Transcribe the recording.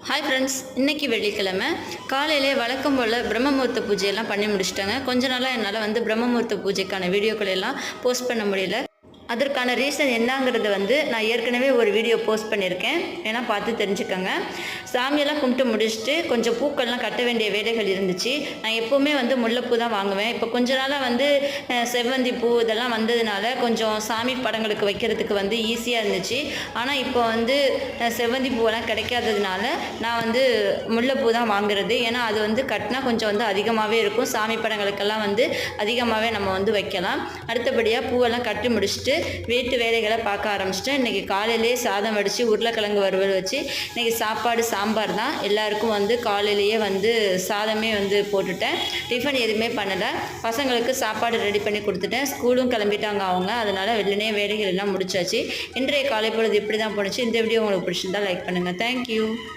Hi friends, இன்றைக்கி வெள்ளிக்கிழமை காலையிலே வழக்கம் போல் பிரம்மமுகூர்த்த பூஜையெல்லாம் பண்ணி முடிச்சிட்டாங்க. கொஞ்ச நாளாக என்னால் பிரம்மமுகூர்த்த பூஜைக்கான வீடியோக்களை எல்லாம் போஸ்ட் பண்ண முடியல. அதற்கான ரீசன் என்னங்கிறது நான் ஏற்கனவே ஒரு வீடியோ போஸ்ட் பண்ணியிருக்கேன், ஏன்னா பார்த்து தெரிஞ்சுக்கோங்க. சாமியெல்லாம் கும்பிட்டு முடிச்சுட்டு கொஞ்சம் பூக்கள்லாம் கட்ட வேண்டிய வேலைகள் இருந்துச்சு. நான் எப்போவுமே முல்லைப்பூ தான் வாங்குவேன். இப்போ கொஞ்ச நாளாக செவ்வந்தி பூ இதெல்லாம் வந்ததுனால கொஞ்சம் சாமி படங்களுக்கு வைக்கிறதுக்கு ஈஸியாக இருந்துச்சு. ஆனால் இப்போ செவ்வந்தி பூவெல்லாம் கிடைக்காததுனால நான் முல்லைப்பூ தான் வாங்குறது. ஏன்னா அது கட்டினா கொஞ்சம் அதிகமாகவே இருக்கும். சாமி படங்களுக்கெல்லாம் அதிகமாகவே நம்ம வைக்கலாம். அடுத்தபடியாக பூவெல்லாம் கட்டி முடிச்சுட்டு வீட்டு வேலைகளை பார்க்க ஆரம்பிச்சிட்டேன். இன்றைக்கி காலையிலேயே சாதம் வடித்து உருளைக்கிழங்கு வறுவல் வச்சு இன்றைக்கி சாப்பாடு சாம்பார் தான். எல்லாருக்கும் காலையிலேயே சாதமே போட்டுட்டேன். டிஃபன் எதுவுமே பண்ணலை. பசங்களுக்கு சாப்பாடு ரெடி பண்ணி கொடுத்துட்டேன். ஸ்கூலும் கிளம்பிட்டாங்க அவங்க. அதனால் வெள்ளனே வேலைகள் எல்லாம் முடிச்சாச்சு. இன்றைய காலை பொழுது இப்படி தான் போணுச்சு. இந்த வீடியோ உங்களுக்கு பிடிச்சிருந்தால் லைக் பண்ணுங்கள். தேங்க்யூ.